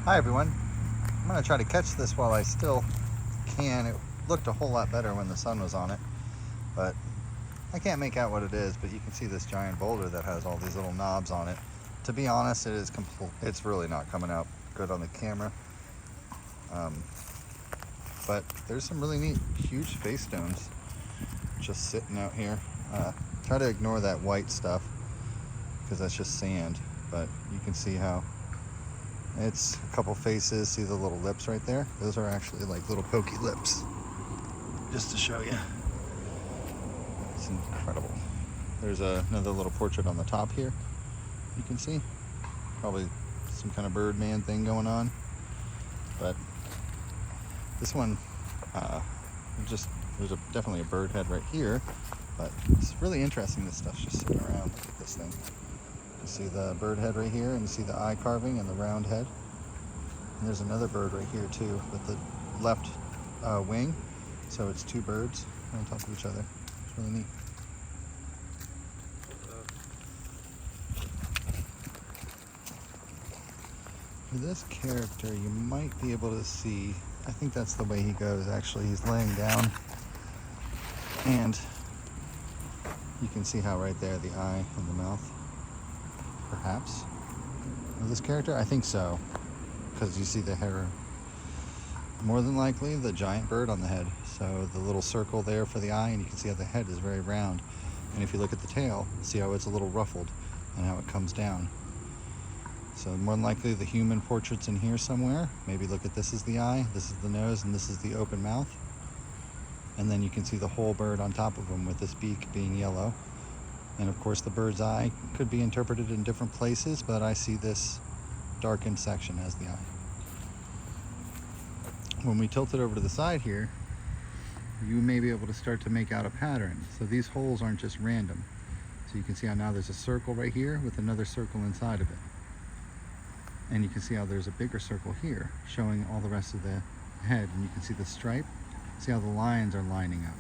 Hi everyone. I'm going to try to catch this while I still can. It looked a whole lot better when the sun was on it, but I can't make out what it is, but you can see this giant boulder that has all these little knobs on it. To be honest, it's really not coming out good on the camera. But there's some really neat, huge face stones just sitting out here. Try to ignore that white stuff because that's just sand, but you can see how it's a couple faces. See the little lips right there? Those are actually like little pokey lips. Just to show you. It's incredible. There's another little portrait on the top here. You can see. Probably some kind of Birdman thing going on. But this one, there's definitely a bird head right here. But it's really interesting, this stuff's just sitting around. Look at this thing. You see the bird head right here, and you see the eye carving and the round head. And there's another bird right here too with the left wing. So it's two birds on top of each other. It's really neat. For this character, you might be able to see, I think that's the way he goes actually. He's laying down, and you can see how right there the eye and the mouth. Perhaps. With this character? I think so. Because you see the hair. More than likely the giant bird on the head. So the little circle there for the eye, and you can see how the head is very round. And if you look at the tail, see how it's a little ruffled and how it comes down. So more than likely the human portrait's in here somewhere. Maybe look at this is the eye, this is the nose, and this is the open mouth. And then you can see the whole bird on top of him with this beak being yellow. And of course the bird's eye could be interpreted in different places, but I see this darkened section as the eye. When we tilt it over to the side here, you may be able to start to make out a pattern. So these holes aren't just random. So you can see how now there's a circle right here with another circle inside of it. And you can see how there's a bigger circle here showing all the rest of the head. And you can see the stripe. See how the lines are lining up.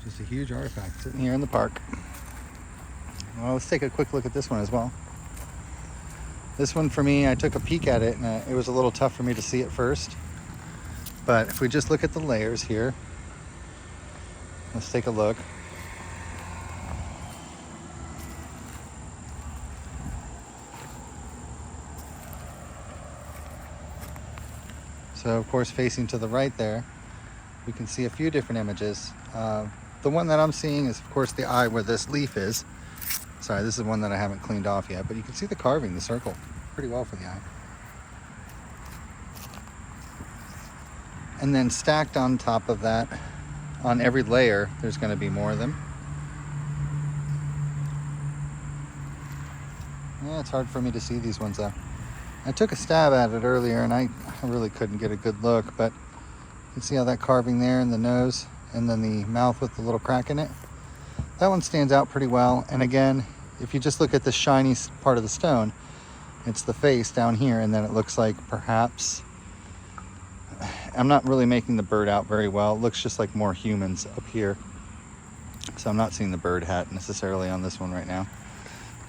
Just a huge artifact sitting here in the park. Well, let's take a quick look at this one as well. This one for me, I took a peek at it and it was a little tough for me to see at first. But if we just look at the layers here, let's take a look. So of course, facing to the right there, we can see a few different images. The one that I'm seeing is of course the eye where this leaf is. Sorry, this is one that I haven't cleaned off yet, but you can see the carving, the circle, pretty well for the eye. And then stacked on top of that, on every layer, there's going to be more of them. Yeah, it's hard for me to see these ones though. I took a stab at it earlier and I really couldn't get a good look, but you can see how that carving there in the nose and then the mouth with the little crack in it. That one stands out pretty well. And again, if you just look at the shiny part of the stone, it's the face down here, and then it looks like perhaps, I'm not really making the bird out very well. It looks just like more humans up here. So I'm not seeing the bird hat necessarily on this one right now.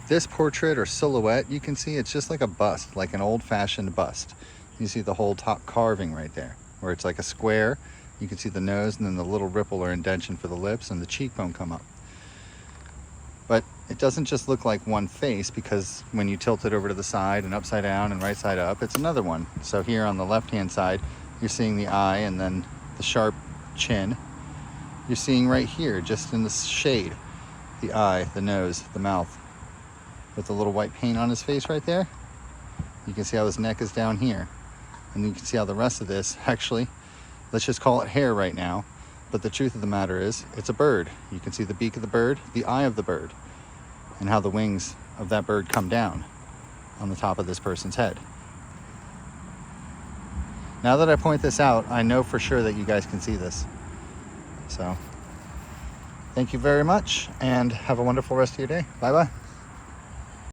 This portrait or silhouette, you can see it's just like a bust, like an old-fashioned bust. You see the whole top carving right there, where it's like a square. You can see the nose and then the little ripple or indentation for the lips and the cheekbone come up. But it doesn't just look like one face, because when you tilt it over to the side and upside down and right side up, it's another one. So here on the left-hand side, you're seeing the eye and then the sharp chin. You're seeing right here, just in the shade, the eye, the nose, the mouth, with the little white paint on his face right there. You can see how his neck is down here. And you can see how the rest of this, actually, let's just call it hair right now. But the truth of the matter is, it's a bird. You can see the beak of the bird, the eye of the bird, and how the wings of that bird come down on the top of this person's head. Now that I point this out, I know for sure that you guys can see this. So, thank you very much, and have a wonderful rest of your day. Bye-bye.